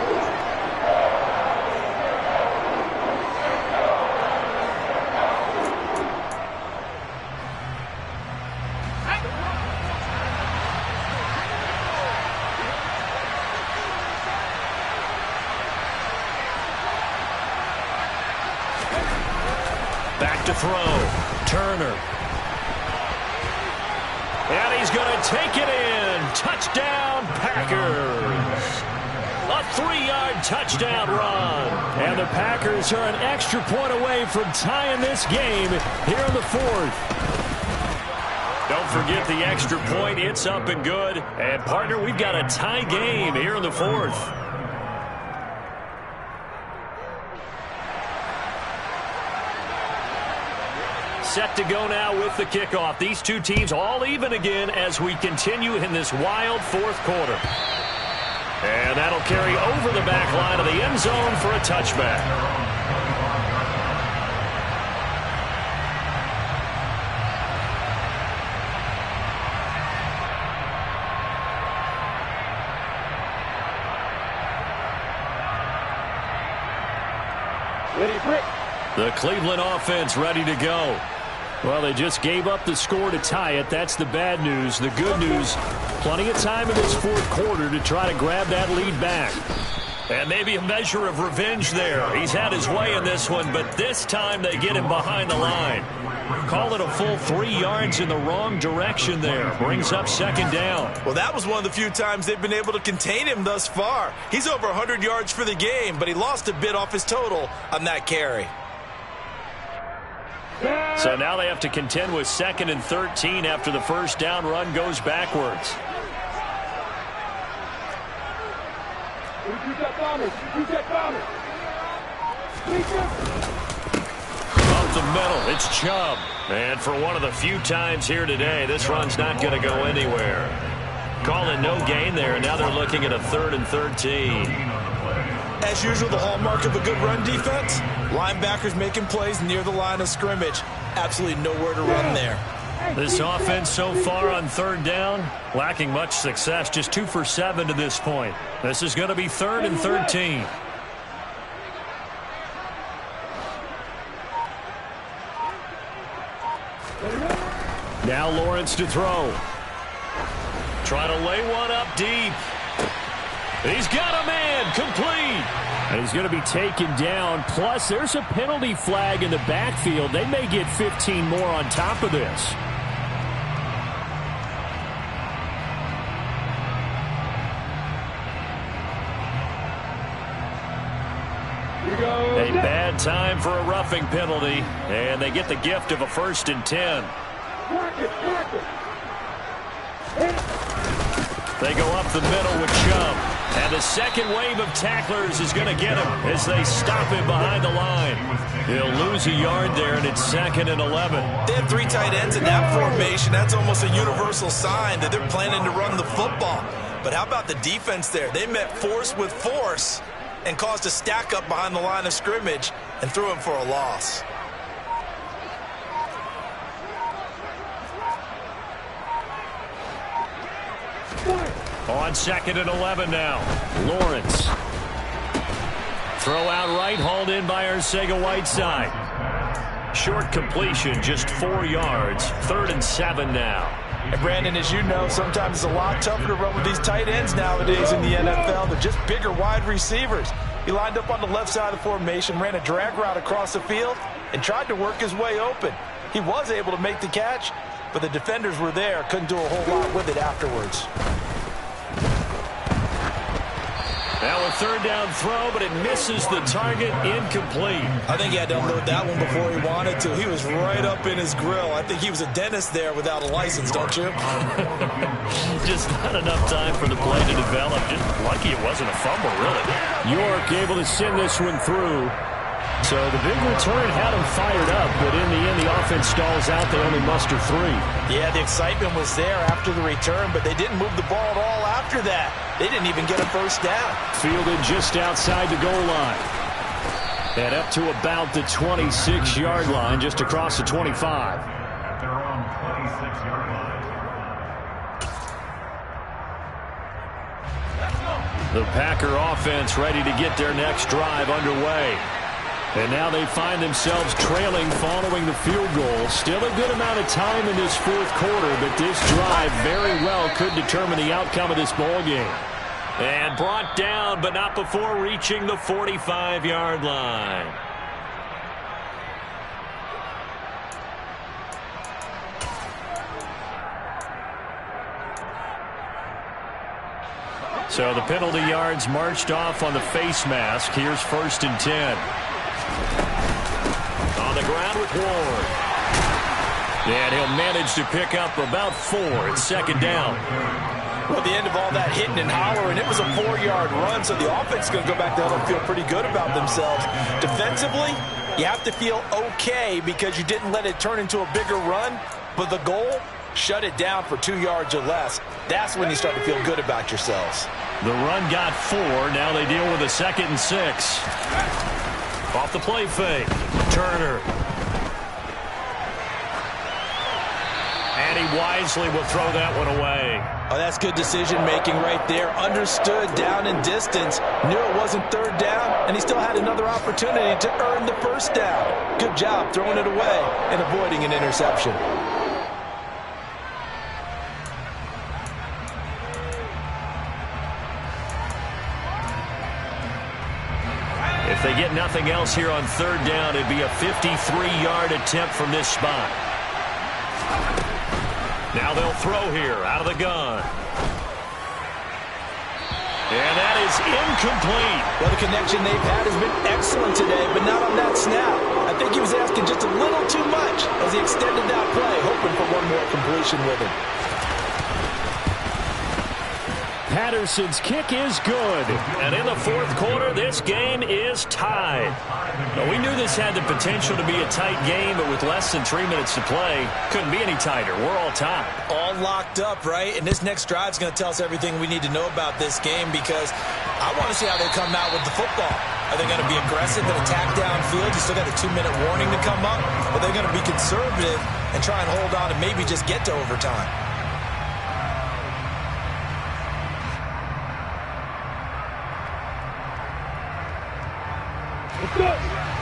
Back to throw. Turner. And he's going to take it in. Touchdown, Packers. A 3-yard touchdown run. And the Packers are an extra point away from tying this game here in the 4th. Don't forget the extra point. It's up and good. And, partner, we've got a tie game here in the 4th. Set to go now with the kickoff. These two teams all even again as we continue in this wild 4th quarter. And that'll carry over the back line of the end zone for a touchback. The Cleveland offense ready to go. Well, they just gave up the score to tie it. That's the bad news. The good news, plenty of time in this fourth quarter to try to grab that lead back. And maybe a measure of revenge there. He's had his way in this one, but this time they get him behind the line. Call it a full 3 yards in the wrong direction there. Brings up second down. Well, that was one of the few times they've been able to contain him thus far. He's over 100 yards for the game, but he lost a bit off his total on that carry. So now they have to contend with 2nd and 13 after the first down run goes backwards. Up the middle, it's Chubb. And for one of the few times here today, this run's not going to go anywhere. Calling no gain there, and now they're looking at a 3rd and 13. As usual, the hallmark of a good run defense, linebackers making plays near the line of scrimmage. Absolutely nowhere to run there. This offense so far on 3rd down, lacking much success, just 2 for 7 to this point. This is going to be 3rd and 13. Now Lawrence to throw. Trying to lay one up deep. He's got a man, complete. And he's going to be taken down. Plus, there's a penalty flag in the backfield. They may get 15 more on top of this. A bad time for a roughing penalty. And they get the gift of a 1st and 10. They go up the middle with Chubb. And the second wave of tacklers is going to get him as they stop him behind the line. He'll lose a yard there, and it's 2nd and 11. They have 3 tight ends in that formation. That's almost a universal sign that they're planning to run the football. But how about the defense there? They met force with force and caused a stack up behind the line of scrimmage and threw him for a loss. On 2nd and 11 now. Lawrence. Throw out right, hauled in by s4w8. Short completion, just 4 yards. 3rd and 7 now. And Brandon, as you know, sometimes it's a lot tougher to run with these tight ends nowadays in the NFL. They're just bigger wide receivers. He lined up on the left side of the formation, ran a drag route across the field, and tried to work his way open. He was able to make the catch, but the defenders were there, couldn't do a whole lot with it afterwards. Now a 3rd down throw, but it misses the target, incomplete. I think he had to unload that one before he wanted to. He was right up in his grill. I think he was a dentist there without a license, don't you? Just not enough time for the play to develop. Just lucky it wasn't a fumble, really. York able to send this one through. So the big return had him fired up, but in the end, the offense stalls out. They only muster 3. Yeah, the excitement was there after the return, but they didn't move the ball at all after that. They didn't even get a 1st down. Fielded just outside the goal line. And up to about the 26-yard line, just across the 25. At their own 26-yard line. The Packer offense ready to get their next drive underway. And now they find themselves trailing following the field goal. Still a good amount of time in this fourth quarter, but this drive very well could determine the outcome of this ball game. And brought down, but not before reaching the 45-yard line. So the penalty yards marched off on the face mask. Here's 1st and 10. On the ground with Ward. And he'll manage to pick up about 4. It's 2nd down. Well, at the end of all that hitting and hollering, it was a 4-yard run, so the offense is going to go back down and feel pretty good about themselves. Defensively, you have to feel okay because you didn't let it turn into a bigger run, but the goal, shut it down for 2 yards or less. That's when you start to feel good about yourselves. The run got 4. Now they deal with a 2nd and 6. Off the play fake. Turner. And he wisely will throw that one away. Oh, that's good decision-making right there. Understood down in distance. Knew it wasn't 3rd down, and he still had another opportunity to earn the 1st down. Good job throwing it away and avoiding an interception. If they get nothing else here on 3rd down, it'd be a 53-yard attempt from this spot. Now they'll throw here out of the gun. And that is incomplete. Well, the connection they've had has been excellent today, but not on that snap. I think he was asking just a little too much as he extended that play, hoping for one more completion with it. Patterson's kick is good. And in the 4th quarter, this game is tied. Now, we knew this had the potential to be a tight game, but with less than 3 minutes to play, couldn't be any tighter. We're all tied. All locked up, right? And this next drive is going to tell us everything we need to know about this game, because I want to see how they come out with the football. Are they going to be aggressive and attack downfield? You still got a 2-minute warning to come up? Or are they going to be conservative and try and hold on and maybe just get to overtime?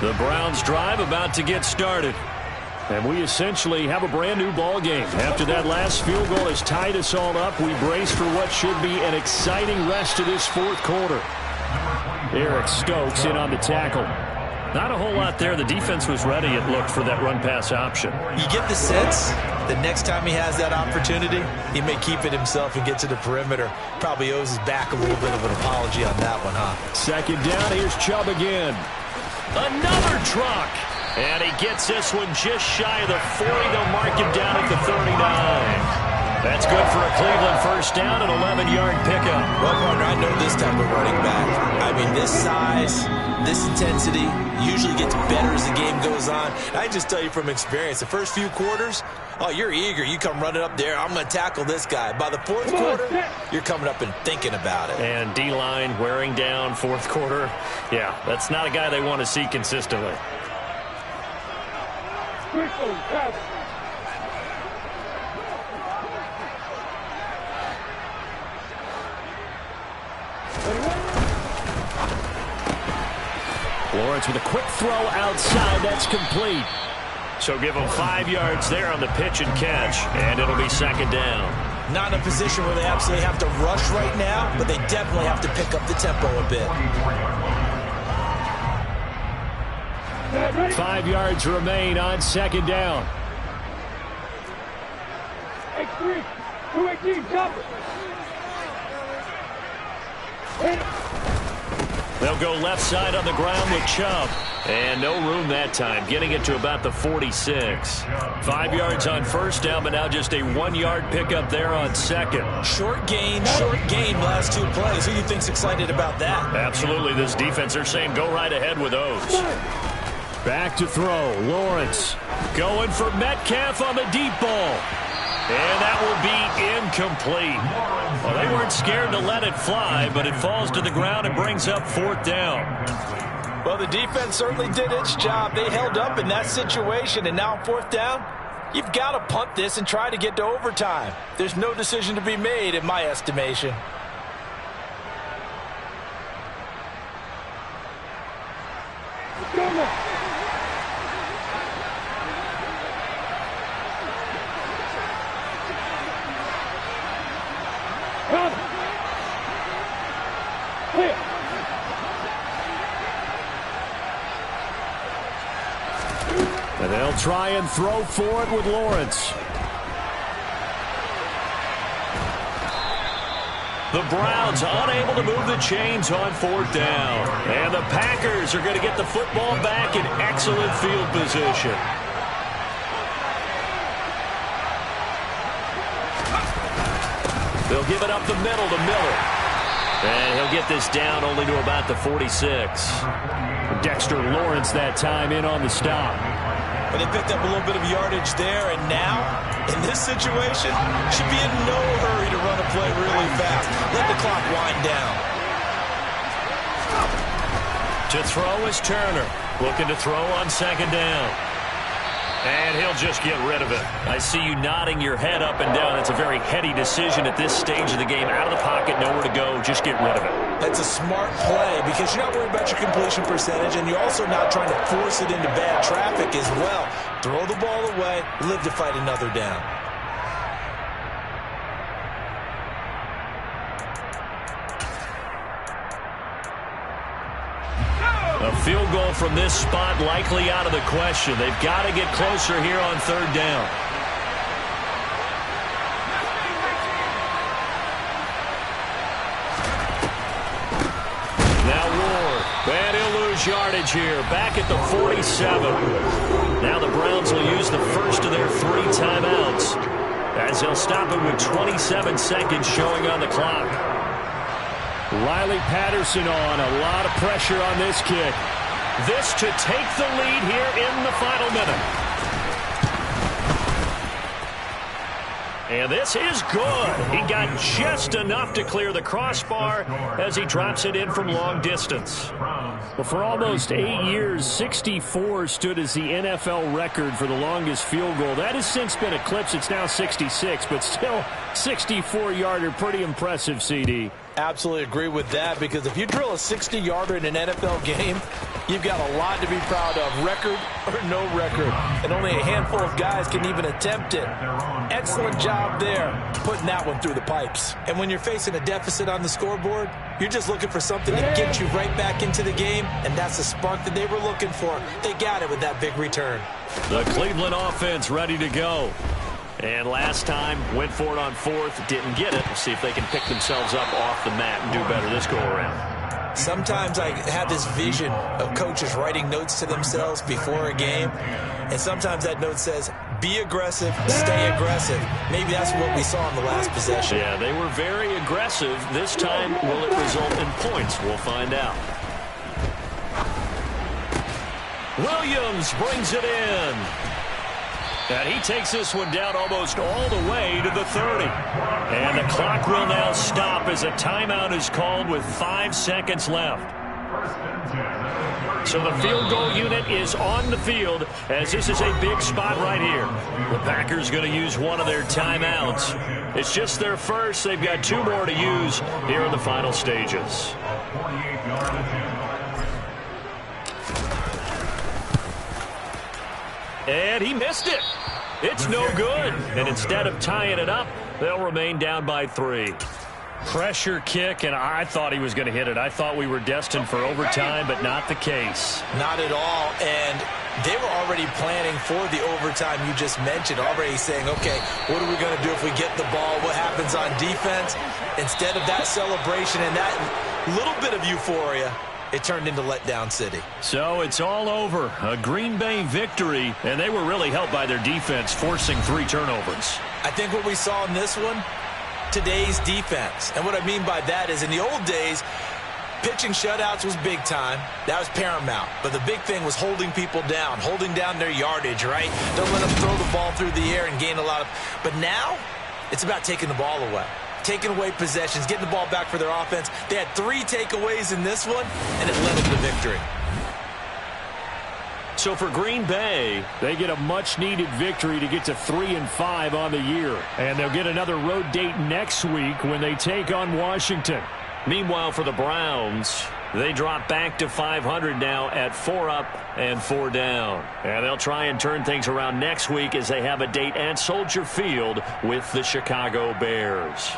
The Browns drive about to get started. And we essentially have a brand new ball game. After that last field goal has tied us all up, we brace for what should be an exciting rest of this 4th quarter. Eric Stokes in on the tackle. Not a whole lot there. The defense was ready, it looked, for that run-pass option. You get the sense that next time he has that opportunity, he may keep it himself and get to the perimeter. Probably owes his back a little bit of an apology on that one, huh? 2nd down, here's Chubb again. Another truck. And he gets this one just shy of the 40. They'll mark him down at the 39. That's good for a Cleveland 1st down, an 11-yard pickup. Well, partner, I know this type of running back. I mean, this size, this intensity usually gets better as the game goes on. And I just tell you from experience, the first few quarters, oh, you're eager. You come running up there, I'm going to tackle this guy. By the 4th quarter, you're coming up and thinking about it. And D-line wearing down 4th quarter. Yeah, that's not a guy they want to see consistently. Lawrence with a quick throw outside. That's complete. So give them 5 yards there on the pitch and catch, and it'll be 2nd down. Not in a position where they absolutely have to rush right now, but they definitely have to pick up the tempo a bit. 5 yards remain on 2nd down. X3, 218, jump. They'll go left side on the ground with Chubb. And no room that time, getting it to about the 46. 5 yards on 1st down, but now just a 1-yard pickup there on 2nd. Short gain last 2 plays. Who do you think's excited about that? Absolutely. This defense, they're saying go right ahead with those. Back to throw. Lawrence going for Metcalf on the deep ball. And that will be incomplete. Well, they weren't scared to let it fly, but it falls to the ground and brings up 4th down. Well, the defense certainly did its job. They held up in that situation, and now 4th down, you've got to punt this and try to get to overtime. There's no decision to be made in my estimation. And they'll try and throw for it with Lawrence. The Browns unable to move the chains on 4th down. And the Packers are going to get the football back in excellent field position. They'll give it up the middle to Miller. And he'll get this down only to about the 46. Dexter Lawrence that time in on the stop. But they picked up a little bit of yardage there, and now, in this situation, should be in no hurry to run a play really fast. Let the clock wind down. To throw is Turner. Looking to throw on second down. And he'll just get rid of it. I see you nodding your head up and down. That's a very heady decision at this stage of the game. Out of the pocket, nowhere to go. Just get rid of it. That's a smart play because you're not worried about your completion percentage, and you're also not trying to force it into bad traffic as well. Throw the ball away, live to fight another down. A field goal from this spot likely out of the question. They've got to get closer here on third down. Now Ward. And he'll lose yardage here. Back at the 47. Now the Browns will use the first of their 3 timeouts, as they'll stop it with 27 seconds showing on the clock. Riley Patterson on. A lot of pressure on this kick. This to take the lead here in the final minute. And this is good. He got just enough to clear the crossbar as he drops it in from long distance. Well, for almost 8 years, 64 stood as the NFL record for the longest field goal. That has since been eclipsed. It's now 66, but still 64-yarder. Pretty impressive, CD. Absolutely agree with that, because if you drill a 60-yarder in an NFL game, you've got a lot to be proud of, record or no record. And only a handful of guys can even attempt it. Excellent job there, putting that one through the pipes. And when you're facing a deficit on the scoreboard, you're just looking for something to get you right back into the game, and that's the spark that they were looking for. They got it with that big return. The Cleveland offense ready to go. And last time, went for it on fourth, didn't get it. We'll see if they can pick themselves up off the mat and do better this go-around. Sometimes I have this vision of coaches writing notes to themselves before a game, and sometimes that note says, be aggressive, stay aggressive. Maybe that's what we saw in the last possession. Yeah, they were very aggressive. This time, will it result in points? We'll find out. Williams brings it in. And he takes this one down almost all the way to the 30. And the clock will now stop as a timeout is called with 5 seconds left. So the field goal unit is on the field, as this is a big spot right here. The Packers going to use one of their timeouts. It's just their first. They've got 2 more to use here in the final stages. And he missed it. It's no good. And instead of tying it up, they'll remain down by 3. Pressure kick, and I thought he was going to hit it. I thought we were destined for overtime, but not the case. Not at all. And they were already planning for the overtime you just mentioned, already saying, okay, what are we going to do if we get the ball? What happens on defense? Instead of that celebration and that little bit of euphoria, it turned into letdown city. So it's all over. A Green Bay victory, and they were really helped by their defense, forcing 3 turnovers. I think what we saw in this one, today's defense. And what I mean by that is in the old days, pitching shutouts was big time. That was paramount. But the big thing was holding people down, holding down their yardage, right? Don't let them throw the ball through the air and gain a lot of... But now, it's about taking the ball away. Taking away possessions, getting the ball back for their offense. They had 3 takeaways in this one, and it led them to victory. So for Green Bay, they get a much-needed victory to get to 3-5 on the year. And they'll get another road date next week when they take on Washington. Meanwhile, for the Browns, they drop back to 500 now at 4 up and 4 down. And they'll try and turn things around next week as they have a date at Soldier Field with the Chicago Bears.